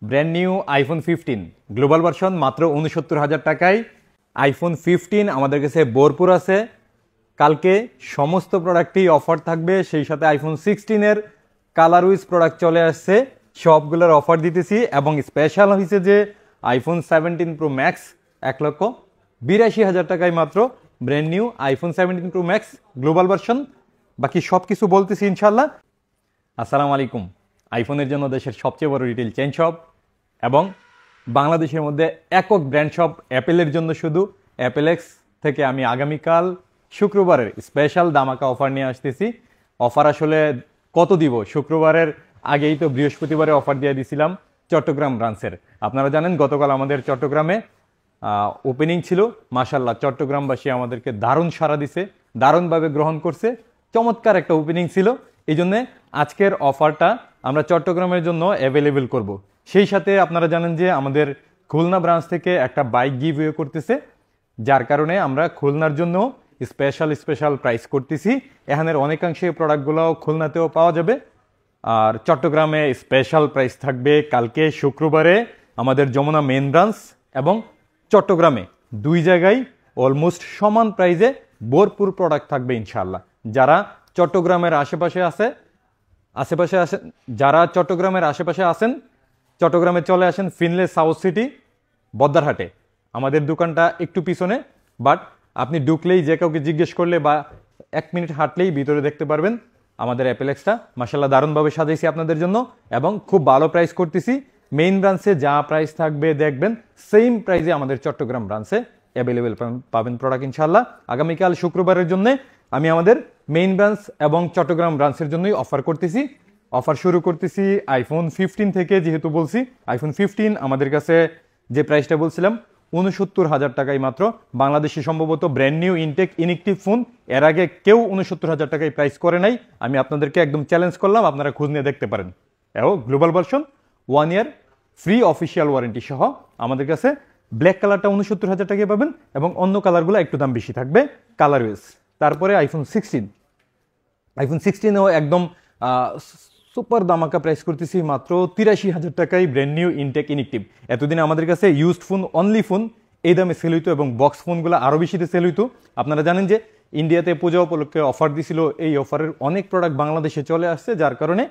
Brand new iPhone 15 global version মাত্র ৬৯,০০০ টাকায়। IPhone 15 আমাদের কাছে ভরপুর আছে। কালকে সমস্ত প্রোডাক্টই অফার থাকবে, সেই সাথে আইফোন 16-এর কালার উইজ প্রোডাক্ট চলে আসছে, সবগুলোর অফার দিতেছি। এবং স্পেশাল হয়েছে যে আইফোন 17 প্রো ম্যাক্স ১,৮২,০০০ টাকায় মাত্র brand new iPhone 17 pro max global version. বাকি সব কিছু বলতেছি ইনশাল্লাহ। আসসালামু আলাইকুম। আইফোনের জন্য দেশের সবচেয়ে বড় রিটেল চেইন শপ এবং বাংলাদেশের মধ্যে একক ব্র্যান্ড শপ অ্যাপেলের জন্য শুধু অ্যাপেলেক্স থেকে আমি আগামীকাল শুক্রবারের স্পেশাল দামাকা অফার নিয়ে আসতেছি। অফার আসলে কত দিব, শুক্রবারের আগেই তো বৃহস্পতিবারে অফার দিয়ে দিয়েছিলাম চট্টগ্রাম ব্রাঞ্চের। আপনারা জানেন গতকাল আমাদের চট্টগ্রামে ওপেনিং ছিল। মাশাল্লাহ, চট্টগ্রামবাসী আমাদেরকে দারুণ সাড়া দিছে, দারুণভাবে গ্রহণ করছে। চমৎকার একটা ওপেনিং ছিল। এই জন্যে আজকের অফারটা আমরা চট্টগ্রামের জন্য অ্যাভেলেবেল করব। সেই সাথে আপনারা জানেন যে আমাদের খুলনা ব্রাঞ্চ থেকে একটা বাইক গিভওয়ে করতেছে, যার কারণে আমরা খুলনার জন্য স্পেশাল প্রাইস করতেছি। এখানের অনেকাংশে প্রোডাক্টগুলোও খুলনাতেও পাওয়া যাবে। আর চট্টগ্রামে স্পেশাল প্রাইস থাকবে কালকে শুক্রবারে আমাদের যমুনা মেন ব্রাঞ্চ এবং চট্টগ্রামে দুই জায়গায় অলমোস্ট সমান প্রাইসে ভরপুর প্রোডাক্ট থাকবে ইনশাল্লাহ। যারা চট্টগ্রামের আশেপাশে আসেন, যারা চট্টগ্রামের আশেপাশে আসেন, চট্টগ্রামে চলে আসেন ফিনলে সাউথ সিটি বদ্দারহাটে। আমাদের দোকানটা একটু পিছনে, বাট আপনি ঢুকলেই যে কাউকে জিজ্ঞেস করলে বা 1 মিনিট হাঁটলেই ভিতরে দেখতে পারবেন আমাদের অ্যাপেলেক্সটা। মাশাল্লাহ, দারুণভাবে সাজাইছি আপনাদের জন্য এবং খুব ভালো প্রাইস করতেছি। মেইন ব্রাঞ্চে যা প্রাইস থাকবে দেখবেন সেম প্রাইসে আমাদের চট্টগ্রাম ব্রাঞ্চে অ্যাভেলেবেল পাবেন প্রোডাক্ট ইনশাল্লাহ। আগামীকাল শুক্রবারের জন্য আমি আমাদের মেইন ব্রাঞ্চ এবং চট্টগ্রাম ব্রাঞ্চের জন্যই অফার করতেছি। অফার শুরু করতেছি আইফোন 15 থেকে। যেহেতু বলছি আইফোন 15 আমাদের কাছে যে প্রাইসটা বলছিলাম ৬৯,০০০ টাকায় মাত্র। বাংলাদেশে সম্ভবত brand new intact inactive phone এর আগে কেউ ৬৯,০০০ টাকায় প্রাইস করে নাই। আমি আপনাদেরকে একদম চ্যালেঞ্জ করলাম, আপনারা খোঁজ নিয়ে দেখতে পারেন। এও গ্লোবাল ভার্সন 1 ইয়ার ফ্রি অফিসিয়াল ওয়ারেন্টি সহ আমাদের কাছে ব্ল্যাক কালারটা ৬৯,০০০ টাকায় পাবেন এবং অন্য কালারগুলো একটু দাম বেশি থাকবে কালার ওয়েজ। তারপরে আইফোন 16 একদম সুপার দামাকা প্রাইস করতেছি মাত্র ৮৩,০০০ টাকায় ব্র্যান্ড নিউ ইনটেক ইনএক্টিভ। এতদিন আমাদের কাছে ইউজড ফোন, অনলি ফোন এই দামে সেল হইতো এবং বক্স ফোনগুলো আরও বেশিতে সেল হইতো। আপনারা জানেন যে ইন্ডিয়াতে পূজা উপলক্ষে অফার দিছিল, এই অফারের অনেক প্রোডাক্ট বাংলাদেশে চলে আসছে, যার কারণে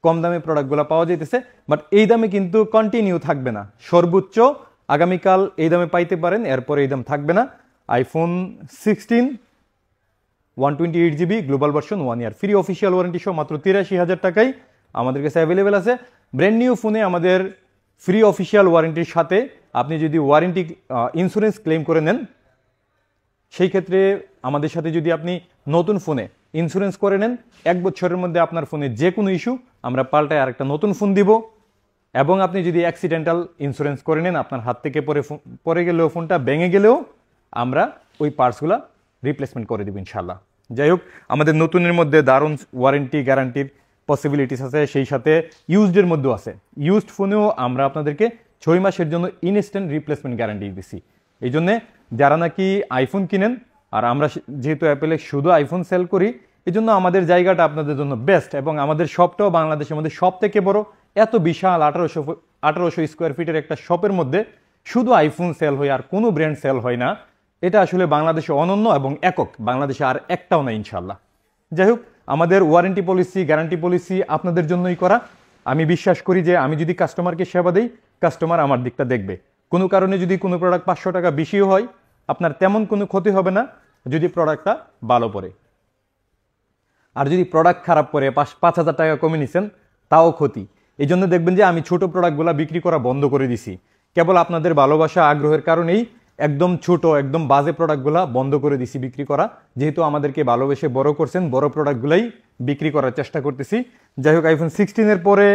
কম দামে প্রোডাক্টগুলো পাওয়া যেতেছে। বাট এই দামে কিন্তু কন্টিনিউ থাকবে না, সর্বোচ্চ আগামীকাল এই দামে পাইতে পারেন, এরপরে এই দাম থাকবে না। আইফোন 16 128GB গ্লোবাল ভার্সন 1 ইয়ার ফ্রি অফিসিয়াল ওয়ারেন্টি সহ মাত্র ৮৩,০০০ টাকায় আমাদের কাছে অ্যাভেলেবেল আছে। ব্র্যান্ড নিউ ফোনে আমাদের ফ্রি অফিসিয়াল ওয়ারেন্টির সাথে আপনি যদি ওয়ারেন্টি ইন্স্যুরেন্স ক্লেম করে নেন, সেই ক্ষেত্রে আমাদের সাথে যদি আপনি নতুন ফোনে ইন্স্যুরেন্স করে নেন, 1 বছরের মধ্যে আপনার ফোনে যে কোনো ইস্যু আমরা পাল্টায় আরেকটা নতুন ফোন দিব। এবং আপনি যদি অ্যাক্সিডেন্টাল ইন্স্যুরেন্স করে নেন, আপনার হাত থেকে পরে গেলেও, ফোনটা ভেঙে গেলেও আমরা ওই পার্টসগুলো রিপ্লেসমেন্ট করে দেব ইনশাল্লাহ। যাই হোক, আমাদের নতুনের মধ্যে দারুণ ওয়ারেন্টি গ্যারান্টির পসিবিলিটিস আছে, সেই সাথে ইউজডের মধ্যেও আছে। ইউজড ফোনেও আমরা আপনাদেরকে 6 মাসের জন্য ইনস্ট্যান্ট রিপ্লেসমেন্ট গ্যারান্টি দিচ্ছি। এই জন্যে যারা নাকি আইফোন কিনেন, আর আমরা যেহেতু অ্যাপেলে শুধু আইফোন সেল করি, এই জন্য আমাদের জায়গাটা আপনাদের জন্য বেস্ট এবং আমাদের শপটাও বাংলাদেশের মধ্যে সব থেকে বড়। এত বিশাল 1800 স্কোয়ার ফিটের একটা শপের মধ্যে শুধু আইফোন সেল হয়, আর কোনো ব্র্যান্ড সেল হয় না। এটা আসলে বাংলাদেশে অনন্য এবং একক, বাংলাদেশে আর একটাও নাই ইনশাল্লাহ। যাই হোক, আমাদের ওয়ারেন্টি পলিসি, গ্যারান্টি পলিসি আপনাদের জন্যই করা। আমি বিশ্বাস করি যে আমি যদি কাস্টমারকে সেবা দিই, কাস্টমার আমার দিকটা দেখবে। কোনো কারণে যদি কোনো প্রোডাক্ট 500 টাকা বেশিও হয়, আপনার তেমন কোনো ক্ষতি হবে না যদি প্রোডাক্টটা ভালো পড়ে। আর যদি প্রোডাক্ট খারাপ পড়ে 5,000 টাকা কমে নিছেন, তাও ক্ষতি। এই জন্য দেখবেন যে আমি ছোট প্রোডাক্টগুলো বিক্রি করা বন্ধ করে দিছি, কেবল আপনাদের ভালোবাসা আগ্রহের কারণেই একদম ছোট, একদম বাজে প্রোডাক্টগুলো বন্ধ করে দিছি বিক্রি করা। যেহেতু আমাদেরকে ভালোবেসে বড় করছেন, বড় প্রোডাক্টগুলাই বিক্রি করার চেষ্টা করতেছি। যাই হোক, আইফোন 16-এর পরে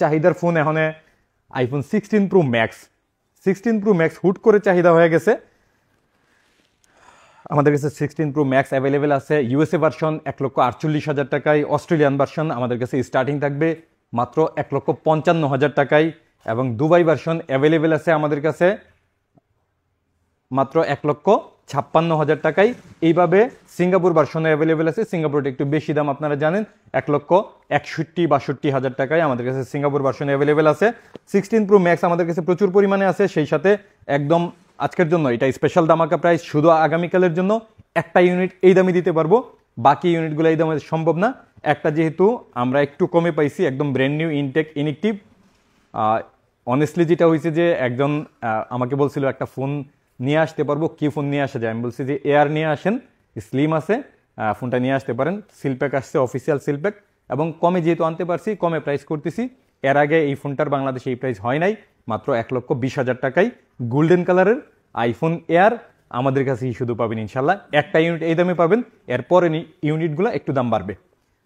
চাহিদার ফোন এখন iPhone 16 pro max. 16 pro max হুট করে চাহিদা হয়ে গেছে। আমাদের কাছে 16 প্রো ম্যাক্স অ্যাভেলেবেল আছে। ইউএসএ ভার্সন 1,48,000 টাকায়, অস্ট্রেলিয়ান ভার্সন আমাদের কাছে স্টার্টিং থাকবে মাত্র 1,55,000 টাকায় এবং দুবাই ভার্সন অ্যাভেলেবেল আছে আমাদের কাছে মাত্র 56,000 টাকায়। এইভাবে সিঙ্গাপুর ভার্সনে অ্যাভেলেবেল আছে। সিঙ্গাপুরটা একটু বেশি দাম, আপনারা জানেন, 1,61,62,000 টাকায় আমাদের কাছে সিঙ্গাপুর ভার্সনে অ্যাভেলেবেল আছে। 16 প্রো ম্যাক্স আমাদের কাছে প্রচুর পরিমাণে আছে। সেই সাথে একদম আজকের জন্য এটা স্পেশাল দামাকা প্রাইস, শুধু আগামীকালের জন্য একটা ইউনিট এই দামে দিতে পারবো, বাকি ইউনিটগুলো এই দামে সম্ভব না। একটা যেহেতু আমরা একটু কমে পাইছি, একদম ব্র্যান্ড নিউ ইনটেক ইনিকটিভ। অনেস্টলি যেটা হয়েছে যে একজন আমাকে বলছিল একটা ফোন নিয়ে আসতে পারবো, কি ফোন নিয়ে আসা যায়? আমি বলছি যে এয়ার নিয়ে আসেন, স্লিম আছে, ফোনটা নিয়ে আসতে পারেন। সিলপ্যাক আসছে, অফিসিয়াল সিলপ্যাক, এবং কমে যেহেতু আনতে পারছি, কমে প্রাইস করতেছি। এর আগে এই ফোনটার বাংলাদেশে এই প্রাইস হয় নাই, মাত্র 1,20,000 টাকায় গোল্ডেন কালারের আইফোন এয়ার আমাদের কাছেই শুধু পাবেন ইনশাল্লাহ। একটা ইউনিট এই দামে পাবেন, এরপরে ইউনিটগুলো একটু দাম বাড়বে।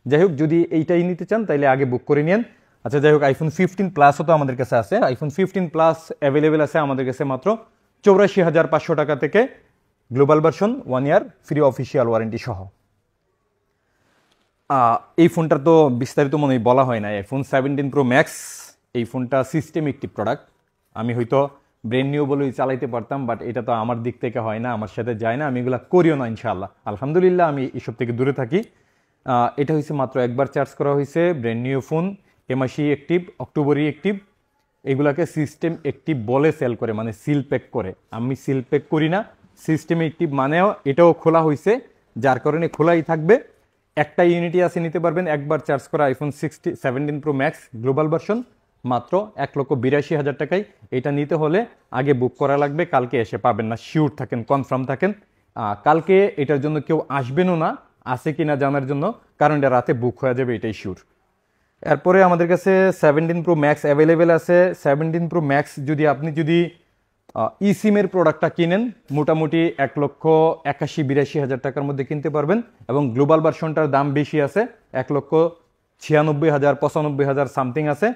যাই হোক, যদি এইটাই নিতে চান তাহলে আগে বুক করে নিন। আচ্ছা, যাই হোক, আইফোন 15 প্লাসও তো আমাদের কাছে আছে। আইফোন 15 প্লাস অ্যাভেলেবেল আছে আমাদের কাছে মাত্র 84,500 টাকা থেকে, গ্লোবাল ভার্সন, 1 ইয়ার ফ্রি অফিসিয়াল ওয়ারেন্টি সহ। এই ফোনটার তো বিস্তারিত মনে বলা হয় না। আইফোন 17 প্রো ম্যাক্স, এই ফোনটা সিস্টেম একটি প্রোডাক্ট। আমি হয়তো ব্রেন নিউ বলেই চালাইতে পারতাম, বাট এটা তো আমার দিক থেকে হয় না, আমার সাথে যায় না, আমি এগুলো করিও না ইনশাআল্লাহ। আলহামদুলিল্লাহ আমি এসব থেকে দূরে থাকি। এটা হয়েছে মাত্র একবার চার্জ করা হয়েছে, ব্রেন নিউ ফোন, এমাসি অ্যাক্টিভ, অক্টোবরই অ্যাক্টিভ। এগুলাকে সিস্টেম অ্যাক্টিভ বলে সেল করে, মানে সিল প্যাক করে। আমি সিল প্যাক করি না, সিস্টেম অ্যাক্টিভ মানেও এটাও খোলা হয়েছে, যার কারণে খোলাই থাকবে। একটা ইউনিটই আছে, নিতে পারবেন একবার চার্জ করা iPhone 17 pro max global version মাত্র 1,82,000 টাকায়। এটা নিতে হলে আগে বুক করা লাগবে, কালকে এসে পাবেন না, শিওর থাকেন, কনফার্ম থাকেন। কালকে এটার জন্য কেউ আসবেনও না, আছে কিনা জানার জন্য, কারণ এটা রাতে বুক হয়ে যাবে, এটাই শিওর। এরপরে আমাদের কাছে 17 প্রো ম্যাক্স অ্যাভেলেবেল আছে। 17 প্রো ম্যাক্স আপনি যদি ই সিমের প্রোডাক্টটা কিনেন, মোটামুটি 1,81,82,000 টাকার মধ্যে কিনতে পারবেন, এবং গ্লোবাল ভার্সনটার দাম বেশি আছে, 1,96,000 95,000 সামথিং আছে।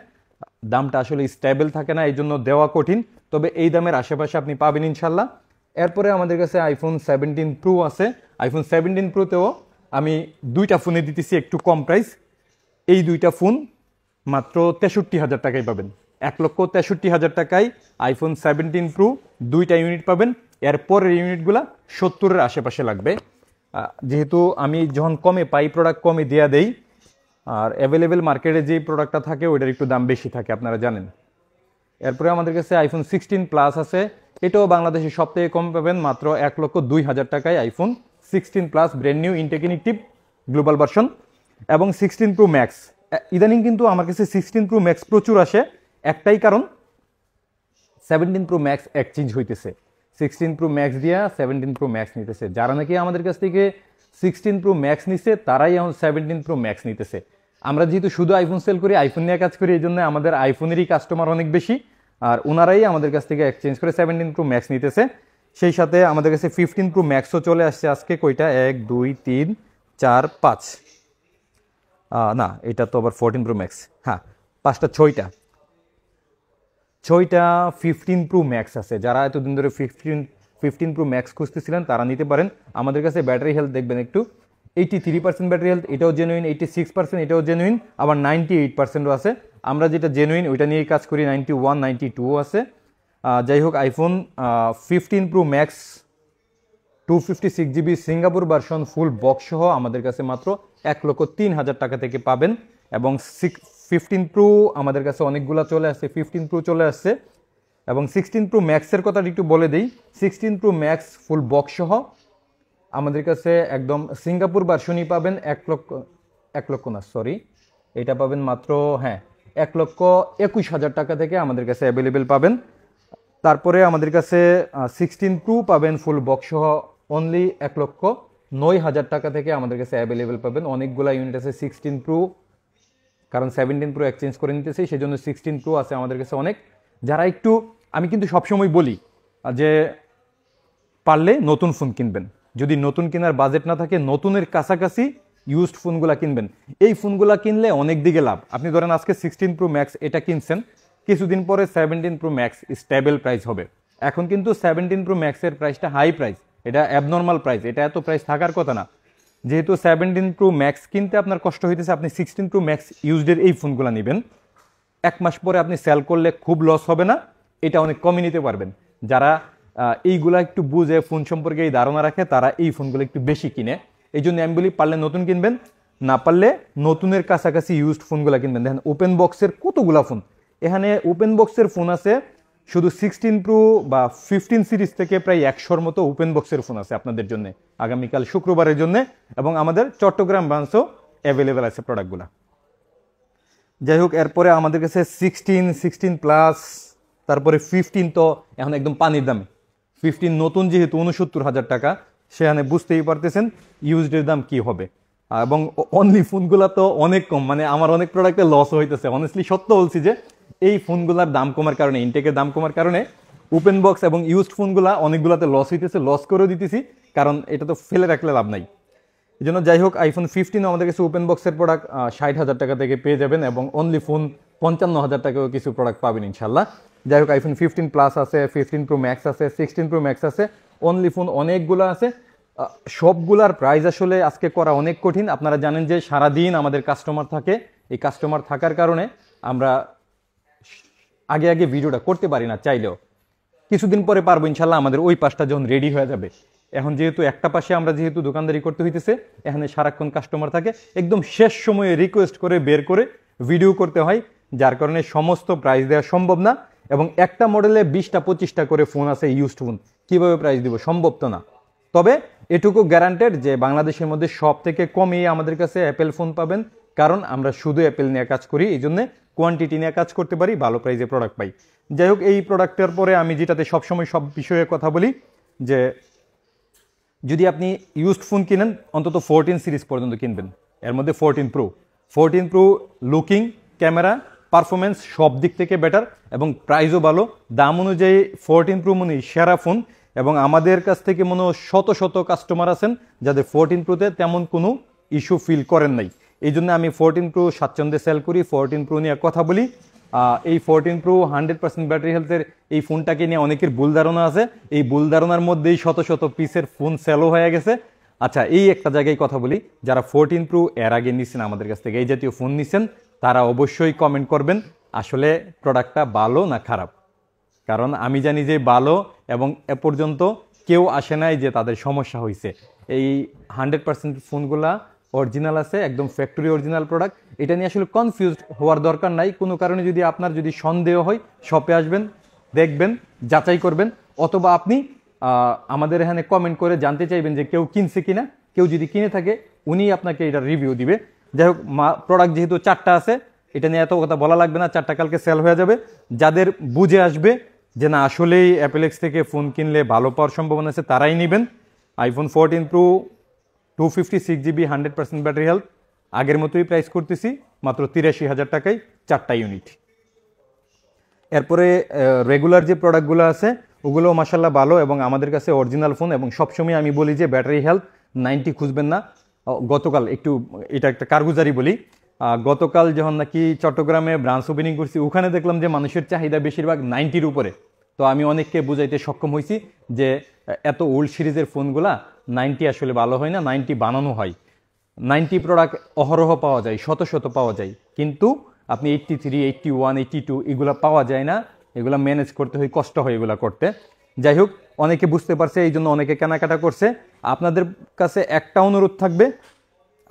দামটা আসলে স্টেবল থাকে না, এই জন্য দেওয়া কঠিন, তবে এই দামের আশেপাশে আপনি পাবেন ইনশাল্লাহ। এরপরে আমাদের কাছে আইফোন 17 প্রো আছে। আইফোন 17 প্রোতেও আমি দুইটা ফোনে দিতেছি একটু কম প্রাইস। এই দুইটা ফোন মাত্র 63,000 টাকায় পাবেন। 1,63,000 টাকায় আইফোন 17 প্রো দুইটা ইউনিট পাবেন। এরপরের ইউনিটগুলা 70-এর আশেপাশে লাগবে। যেহেতু আমি যখন কমে পাই, প্রোডাক্ট কমে দেওয়া দেই, আর অ্যাভেলেবেল মার্কেটে যেই প্রোডাক্টটা থাকে ওইটার একটু দাম বেশি থাকে, আপনারা জানেন। এরপরে আমাদের কাছে আইফোন 16 প্লাস আছে। এটাও বাংলাদেশে সব থেকে কম পাবেন, মাত্র 1,02,000 টাকায় আইফোন 16 প্লাস ব্র্যান্ড নিউ ইনটেকিনিকটিভ গ্লোবাল ভার্সন। এবং 16 প্রো ম্যাক্স, ইদানিং কিন্তু আমার কাছে 16 প্রো ম্যাক্স প্রচুর আসে, একটাই কারণ 17 প্রো ম্যাক্স এক্সচেঞ্জ হইতেছে। 16 প্রো ম্যাক্স দিয়া 17 প্রো ম্যাক্স নিতেছে। যারা নাকি আমাদের কাছ থেকে 16 প্রো ম্যাক্স নিছে, তারাই এখন 17 প্রো ম্যাক্স নিতেছে। আমরা যেহেতু শুধু আইফোন সেল করি, আইফোন নিয়ে কাজ করি, এই জন্য আমাদের আইফোনেরই কাস্টমার অনেক বেশি, আর ওনারাই আমাদের কাছ থেকে এক্সচেঞ্জ করে 17 প্রো ম্যাক্স নিতেছে। সেই সাথে আমাদের কাছে 15 প্রো ম্যাক্সও চলে আসছে আজকে। কয়টা? 1 2 3 4 5, না এটা তো আবার 14 প্রো ম্যাক্স, হ্যাঁ 5টা 6টা 15 প্রো ম্যাক্স আছে। যারা এতদিন ধরে 15 প্রো ম্যাক্স খুঁজতেছিলেন তারা নিতে পারেন। আমাদের কাছে ব্যাটারি হেলথ দেখবেন একটু, 83% ব্যাটারি হেলথ, এটাও জেনুইন, 86% এটাও জেনুইন, আবার 98%ও আছে। আমরা যেটা জেনুইন ওইটা নিয়েই কাজ করি, 91 92 আছে। যাই হোক, iPhone 15 pro max 256 GB Singapore version full box সহ আমাদের কাছে মাত্র 1,03,000 টাকা থেকে পাবেন। এবং 15 প্রো আমাদের কাছে অনেকগুলো চলে আসছে, 15 প্রো চলে আসছে। এবং 16 প্রো ম্যাক্সের কথাটা একটু বলে দিই। 16 প্রো ম্যাক্স ফুল বক্স সহ আমাদের কাছে একদম সিঙ্গাপুর ভার্সনই পাবেন 1 লক্ষ না, সরি, এটা পাবেন মাত্র 1,21,000 টাকা থেকে আমাদের কাছে অ্যাভেলেবেল পাবেন। তারপরে আমাদের কাছে 16 প্রো পাবেন ফুল বক্স সহ অনলি 1,09,000 টাকা থেকে আমাদের কাছে অ্যাভেলেবেল পাবেন। অনেকগুলো ইউনিট আছে 16 প্রো, কারণ 17 প্রো এক্সচেঞ্জ করে নিতেছি, সেই জন্য 16 প্রো আছে আমাদের কাছে অনেক। যারা একটু, আমি কিন্তু সবসময় বলি যে পারলে নতুন ফোন কিনবেন, যদি নতুন কেনার বাজেট না থাকে নতুনের কাছাকাছি ইউজড ফোনগুলো কিনবেন। এই ফোনগুলো কিনলে অনেক দিকে লাভ। আপনি ধরেন আজকে 16 প্রো ম্যাক্স এটা কিনছেন, কিছুদিন পরে 17 প্রো ম্যাক্স স্টেবল প্রাইস হবে। এখন কিন্তু 17 প্রো ম্যাক্সের প্রাইসটা হাই প্রাইস, এটা অ্যাবনর্মাল প্রাইস, এটা এত প্রাইস থাকার কথা না। যেহেতু 17 প্রো ম্যাক্স কিনতে আপনার কষ্ট হইতেছে, আপনি 16 প্রো ম্যাক্স ইউজডের এই ফোনগুলো নেবেন। 1 মাস পরে আপনি সেল করলে খুব লস হবে না, এটা অনেক কমই নিতে পারবেন। যারা এইগুলা একটু বুঝে ফোন সম্পর্কে এই ধারণা রাখে তারা এই ফোনগুলো একটু বেশি কিনে। এই জন্য আমি বলি পারলে নতুন কিনবেন, না পারলে নতুনের কাছাকাছি ইউজড ফোনগুলো কিনবেন। দেখেন ওপেন বক্সের কতগুলা ফোন, এখানে ওপেন বক্সের ফোন আছে শুধু 16 প্রো বা 15 সিরিজ থেকে প্রায় 100-র মতো ওপেন বক্সের ফোন আছে আপনাদের জন্য আগামীকাল শুক্রবারের জন্য, এবং আমাদের চট্টগ্রাম ব্রাঞ্চও অ্যাভেলেবেল আছে প্রোডাক্টগুলো। যাই হোক, এরপরে আমাদের কাছে 16 প্লাস, তারপরে 15 তো এখন একদম পানির দামে। 15 নতুন যেহেতু 69,000 টাকা, সেখানে বুঝতেই পারতেছেন ইউজডের দাম কি হবে। এবং অনলি ফোনগুলো তো অনেক কম, মানে আমার অনেক প্রোডাক্টে লস হইতেছে। অনেস্টলি সত্য বলছি যে এই ফোনগুলোর দাম কমার কারণে, ইনটেকের দাম কমার কারণে ওপেন বক্স এবং ইউজড ফোনগুলা অনেকগুলোতে লস হইতেছে, লস করেও দিতেছি, কারণ এটা তো ফেলে রাখলে লাভ নাই। এই জন্য যাই হোক, আইফোন 15 আমাদের কাছে ওপেন বক্সের প্রোডাক্ট 60,000 টাকা থেকে পেয়ে যাবেন, এবং অনলি ফোন 55,000 টাকাও কিছু প্রোডাক্ট পাবেন ইনশাল্লাহ। যাই হোক, আইফোন 15 প্লাস আছে, 15 প্রো ম্যাক্স আছে, 16 প্রো ম্যাক্স আছে, অনলি ফোন অনেকগুলো আছে। সবগুলার প্রাইস আসলে আজকে করা অনেক কঠিন। আপনারা জানেন যে সারাদিন আমাদের কাস্টমার থাকে, এই কাস্টমার থাকার কারণে আমরা আগে আগে ভিডিওটা করতে পারি না চাইলেও। কিছুদিন পরে পারবো ইনশাল্লাহ, আমাদের ওই পাশটা যখন রেডি হয়ে যাবে। এখন যেহেতু একটা পাশে আমরা যেহেতু দোকানদারি করতে হইতেছে, এখানে সারাক্ষণ কাস্টমার থাকে, একদম শেষ সময়ে রিকোয়েস্ট করে বের করে ভিডিও করতে হয়, যার কারণে সমস্ত প্রাইস দেওয়া সম্ভব না। এবং একটা মডেলে 20টা 25টা করে ফোন আছে ইউজড ফোন, কিভাবে প্রাইস দিব, সম্ভব তো না। তবে এটুকু গ্যারান্টেড যে বাংলাদেশের মধ্যে সব থেকে কমই আমাদের কাছে অ্যাপেল ফোন পাবেন, কারণ আমরা শুধু অ্যাপেল নিয়ে কাজ করি, এই জন্য কোয়ান্টিটি নিয়ে কাজ করতে পারি, ভালো প্রাইসে প্রোডাক্ট পাই। যাই হোক, এই প্রোডাক্টের পরে আমি যেটাতে সবসময় সব বিষয়ে কথা বলি যে যদি আপনি ইউজড ফোন কিনেন অন্তত 14 সিরিজ পর্যন্ত কিনবেন। এর মধ্যে 14 প্রো লুকিং, ক্যামেরা, পারফরমেন্স সব দিক থেকে বেটার, এবং প্রাইসও ভালো। দাম অনুযায়ী 14 প্রো মনে সেরা ফোন, এবং আমাদের কাছ থেকে মনে শত শত কাস্টমার আছেন যাদের 14 প্রোতে তেমন কোনো ইস্যু ফিল করেন নাই। এই জন্য আমি 14 প্রো স্বাচ্ছন্দ্যে সেল করি, 14 প্রো নিয়ে কথা বলি। এই 14 প্রো 100% ব্যাটারি হেলথের এই ফোনটাকে নিয়ে অনেকের ভুল ধারণা আছে, এই ভুল ধারণার মধ্যেই শত শত পিসের ফোন সেলও হয়ে গেছে। আচ্ছা, এই একটা জায়গায় কথা বলি, যারা 14 প্রো এর আগে নিচ্ছেন আমাদের কাছ থেকে, এই জাতীয় ফোন নিচ্ছেন, তারা অবশ্যই কমেন্ট করবেন আসলে প্রোডাক্টটা ভালো না খারাপ। কারণ আমি জানি যে ভালো, এবং এ পর্যন্ত কেউ আসে নাই যে তাদের সমস্যা হয়েছে। এই 100% ফোনগুলা অরিজিনাল আছে, একদম ফ্যাক্টরি অরিজিনাল প্রোডাক্ট। এটা নিয়ে আসলে কনফিউজড হওয়ার দরকার নাই। কোনো কারণে যদি আপনার যদি সন্দেহ হয়, শপে আসবেন, দেখবেন, যাচাই করবেন, অথবা আপনি আমাদের এখানে কমেন্ট করে জানতে চাইবেন যে কেউ কিনছে কিনা। কেউ যদি কিনে থাকে উনি আপনাকে এটা রিভিউ দিবে। যাই হোক, প্রোডাক্ট যেহেতু 4টা আছে, এটা নিয়ে এত কথা বলা লাগবে না, 4টা কালকে সেল হয়ে যাবে। যাদের বুঝে আসবে যে না আসলেই অ্যাপেলেক্স থেকে ফোন কিনলে ভালো পাওয়ার সম্ভাবনা আছে, তারাই নেবেন। IPhone 14 pro 256 GB 100% battery health, আগের মতোই প্রাইস করতেছি মাত্র 83,000 টাকায় 4টা ইউনিট। এরপরে রেগুলার যে প্রোডাক্টগুলো আছে ওগুলো মাশাল্লাহ ভালো, এবং আমাদের কাছে অরিজিনাল ফোন। এবং সবসময় আমি বলি যে ব্যাটারি হেলথ 90 খুঁজবেন না। গতকাল একটু এটা একটা কারগুজারি বলি, গতকাল যখন নাকি চট্টগ্রামে ব্রাঞ্চ ওপেনিং করছি, ওখানে দেখলাম যে মানুষের চাহিদা বেশিরভাগ 90-র উপরে। তো আমি অনেককে বুঝাইতে সক্ষম হয়েছি যে এত ওল্ড সিরিজের ফোনগুলা 90 আসলে ভালো হয় না, 90 বানানো হয়। 90 প্রোডাক্ট অহরহ পাওয়া যায়, শত শত পাওয়া যায়, কিন্তু আপনি 83, 81, 82 এগুলো পাওয়া যায় না। এগুলো ম্যানেজ করতে হয়, কষ্ট হয় এগুলো করতে। যাই হোক, অনেকে বুঝতে পারছে, এই জন্য অনেকে কেনাকাটা করছে। আপনাদের কাছে একটা অনুরোধ থাকবে,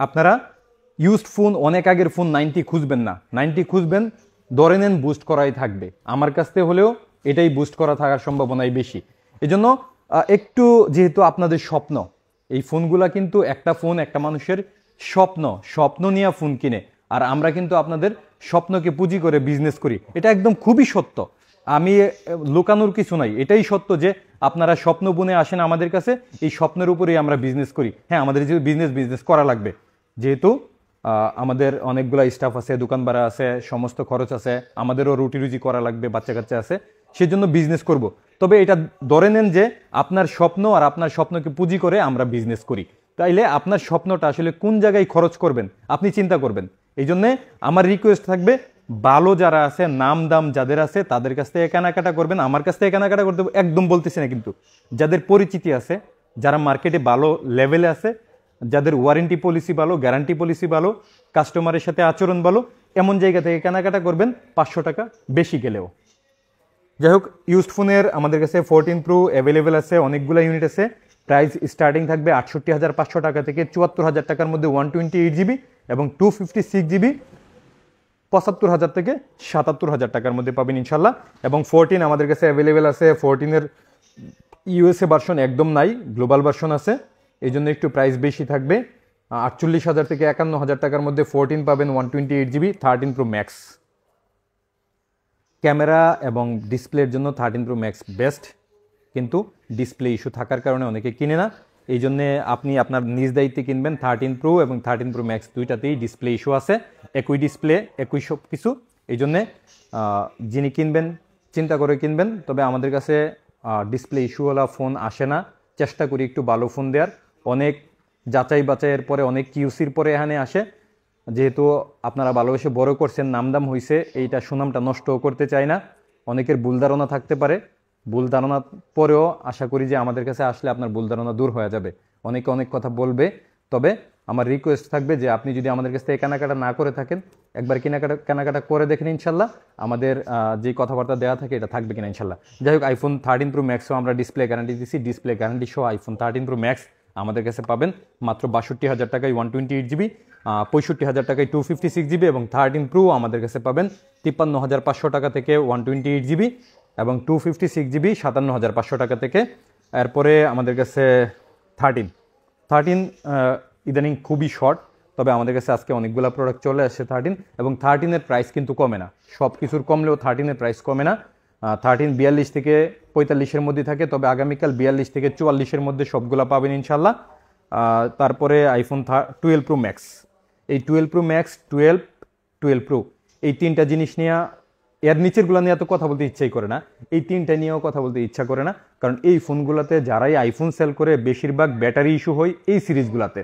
আপনারা ইউজড ফোন, অনেক আগের ফোন 90 খুঁজবেন না। 90 খুঁজবেন, ধরে নেন বুস্ট করাই থাকবে। আমার কাছ থেকে হলেও এটাই বুস্ট করা থাকার সম্ভাবনাই বেশি। এই জন্য একটু, যেহেতু আপনাদের স্বপ্ন, এই ফোনগুলা কিন্তু একটা ফোন একটা মানুষের স্বপ্ন নিয়ে ফোন কিনে, আর আমরা কিন্তু আপনাদের স্বপ্নকে পুঁজি করে বিজনেস করি। এটা একদম খুবই সত্য, আমি লুকানোর কিছু নাই, এটাই সত্য যে আপনারা স্বপ্ন বুনে আসেন আমাদের কাছে, এই স্বপ্নের উপরেই আমরা বিজনেস করি। হ্যাঁ, আমাদের যে বিজনেস করা লাগবে, যেহেতু আমাদের অনেকগুলো স্টাফ আছে, দোকান ভাড়া আছে, সমস্ত খরচ আছে, আমাদেরও রুটি রুজি করা লাগবে, বাচ্চা কাচ্চা আছে, সেজন্য বিজনেস করব। তবে এটা ধরে নেন যে আপনার স্বপ্ন, আর আপনার স্বপ্নকে পুঁজি করে আমরা বিজনেস করি। তাইলে আপনার স্বপ্নটা আসলে কোন জায়গায় খরচ করবেন আপনি চিন্তা করবেন। এই জন্যে আমার রিকোয়েস্ট থাকবে, ভালো যারা আছে, নাম দাম যাদের আছে, তাদের কাছ থেকে কেনাকাটা করবেন। আমার কাছ থেকে কেনাকাটা করতে একদম বলতেছি না, কিন্তু যাদের পরিচিতি আছে, যারা মার্কেটে ভালো লেভেলে আছে, যাদের ওয়ারেন্টি পলিসি ভালো, গ্যারান্টি পলিসি ভালো, কাস্টমারের সাথে আচরণ ভালো, এমন জায়গা থেকে কেনাকাটা করবেন, 500 টাকা বেশি গেলেও। যাই হোক, ইউজড ফোনের আমাদের কাছে 14 প্রো অ্যাভেলেবেল আছে, অনেকগুলো ইউনিট আছে। প্রাইস স্টার্টিং থাকবে 68,500 টাকা থেকে 74,000 টাকার মধ্যে 128 GB, এবং 256 GB 75,000 থেকে 77,000 টাকার মধ্যে পাবেন ইনশাল্লাহ। এবং 14 আমাদের কাছে অ্যাভেলেবেল আছে। 14-এর ইউএসএ ভার্সন একদম নাই, গ্লোবাল ভার্সন আছে, এই জন্য একটু প্রাইস বেশি থাকবে। 48,000 থেকে 51,000 টাকার মধ্যে 14 পাবেন 128 GB 13 প্রো ম্যাক্স। ক্যামেরা এবং ডিসপ্লের জন্য 13 প্রো ম্যাক্স বেস্ট, কিন্তু ডিসপ্লে ইস্যু থাকার কারণে অনেকে কিনে না। এই জন্যে আপনি আপনার নিজ দায়িত্বে কিনবেন। 13 প্রো এবং 13 প্রো ম্যাক্স দুইটাতেই ডিসপ্লে ইস্যু আছে, একই ডিসপ্লে একই সব কিছু। এই জন্যে যিনি কিনবেন চিন্তা করে কিনবেন। তবে আমাদের কাছে ডিসপ্লে ইস্যুওয়ালা ফোন আসে না, চেষ্টা করি একটু ভালো ফোন দেওয়ার। অনেক যাচাই বাছাইয়ের পরে, অনেক কিউসির পরে এখানে আসে। যেহেতু আপনারা ভালোবেসে বড় করছেন, নামদাম হয়েছে, এইটা সুনামটা নষ্টও করতে চাই না। অনেকের ভুল ধারণা থাকতে পারে, ভুল ধারণা পরেও আশা করি যে আমাদের কাছে আসলে আপনার ভুল ধারণা দূর হয়ে যাবে। অনেকে অনেক কথা বলবে, তবে আমার রিকোয়েস্ট থাকবে যে আপনি যদি আমাদের কাছ থেকে কেনাকাটা না করে থাকেন, একবার কেনাকাটা করে দেখেন ইনশাল্লাহ আমাদের যে কথাবার্তা দেওয়া থাকে এটা থাকবে কিনা ইনশাল্লাহ। যাই হোক, আইফোন 13 প্রো ম্যাক্সও আমরা ডিসপ্লে গ্যারান্টি দিচ্ছি। ডিসপ্লে গ্যারান্টি সহ আইফোন 13 প্রো ম্যাক্স আমাদের কাছে পাবেন মাত্র 62,000 টাকায় 128 GB, 65,000 টাকায় 256 GB, এবং 13 প্রো আমাদের কাছে পাবেন 53,500 টাকা থেকে 128 GB, এবং 256 GB 57,500 টাকা থেকে। এরপরে আমাদের কাছে 13 ইদানিং খুবই শর্ট, তবে আমাদের কাছে আজকে অনেকগুলো প্রোডাক্ট চলে আসছে 13, এবং 13-এর প্রাইস কিন্তু কমে না। সব কিছুর কমলেও 13-এর প্রাইস কমে না। 13 42 থেকে 45-এর মধ্যে থাকে, তবে আগামীকাল 42 থেকে 44-এর মধ্যে সবগুলো পাবেন ইনশাল্লাহ। তারপরে আইফোন 12 প্রো ম্যাক্স, এই 12 প্রো ম্যাক্স, 12 প্রো, এই তিনটা জিনিস নিয়ে, এর নিচেরগুলো নিয়ে এত কথা বলতে ইচ্ছাই করে না, এই তিনটা নিয়েও কথা বলতে ইচ্ছা করে না। কারণ এই ফোনগুলোতে যারাই আইফোন সেল করে বেশিরভাগ ব্যাটারি ইস্যু হয় এই সিরিজগুলোতে।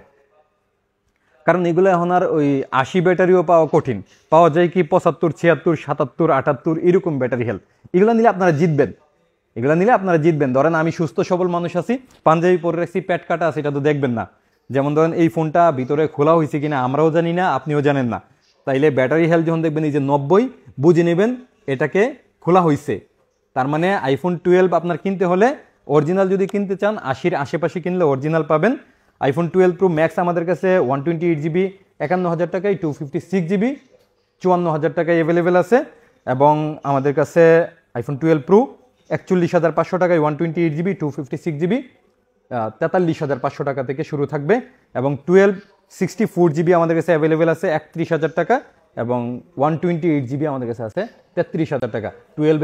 কারণ এগুলো এখন আর ওই 80 ব্যাটারিও পাওয়া কঠিন, পাওয়া যায় কি 75, 76, 77, 78 এরকম ব্যাটারি হেলথ। এগুলো নিলে আপনারা জিতবেন। ধরেন আমি সুস্থ সবল মানুষ আছি, পাঞ্জাবি পরে রাখছি, পেট কাটা আছে, এটা তো দেখবেন না। যেমন ধরেন এই ফোনটা ভিতরে খোলা হয়েছে কিনা আমরাও জানি না, আপনিও জানেন না। তাইলে ব্যাটারি হেলথ যখন দেখবেন এই যে 90, বুঝে নেবেন এটাকে খোলা হয়েছে। তার মানে আইফোন 12 আপনার কিনতে হলে, অরিজিনাল যদি কিনতে চান 80-র আশেপাশে কিনলে অরিজিনাল পাবেন। আইফোন 12 প্রো ম্যাক্স আমাদের কাছে 128 GB 51,000 টাকায়, 256 GB 54,000 টাকায় অ্যাভেলেবেল আছে। এবং আমাদের কাছে আইফোন 12 প্রো 41,500 টাকায় 128 GB 256 GB 43,500 টাকা থেকে শুরু থাকবে। এবং 64 GB আমাদের কাছে অ্যাভেলেবেল আছে 31,000 টাকা, এবং 128 GB আমাদের কাছে আছে 33,000 টাকা। 12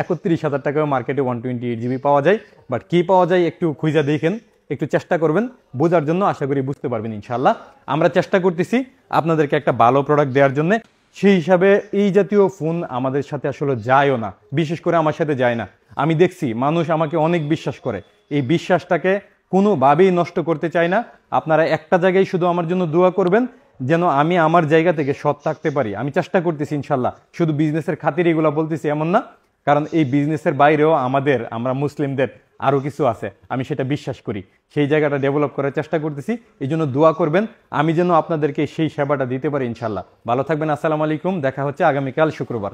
এখন 31,000 টাকাও মার্কেটে 128 GB পাওয়া যায়। বাট কি পাওয়া যায় একটু খুঁজে দেখেন, একটু চেষ্টা করবেন বোঝার জন্য, আশা করি বুঝতে পারবেন ইনশাল্লাহ। আমরা চেষ্টা করতেছি আপনাদেরকে একটা ভালো প্রোডাক্ট দেওয়ার জন্য। সেই হিসাবে এই জাতীয় ফোন আমাদের সাথে আসলে যায়ও না, বিশেষ করে আমার সাথে যায় না। আমি দেখছি মানুষ আমাকে অনেক বিশ্বাস করে, এই বিশ্বাসটাকে কোনোভাবেই নষ্ট করতে চাই না। আপনারা একটা জায়গায় শুধু আমার জন্য দোয়া করবেন, যেন আমি আমার জায়গা থেকে সৎ থাকতে পারি। আমি চেষ্টা করতেছি ইনশাল্লাহ, শুধু বিজনেসের খাতিরে এগুলো বলতেছি এমন না, কারণ এই বিজনেসের বাইরেও আমরা মুসলিমদের আরও কিছু আছে, আমি সেটা বিশ্বাস করি। সেই জায়গাটা ডেভেলপ করার চেষ্টা করতেছি, এই জন্য দোয়া করবেন আমি যেন আপনাদেরকে সেই সেবাটা দিতে পারি ইনশাল্লাহ। ভালো থাকবেন, আসসালামু আলাইকুম। দেখা হচ্ছে আগামীকাল শুক্রবার।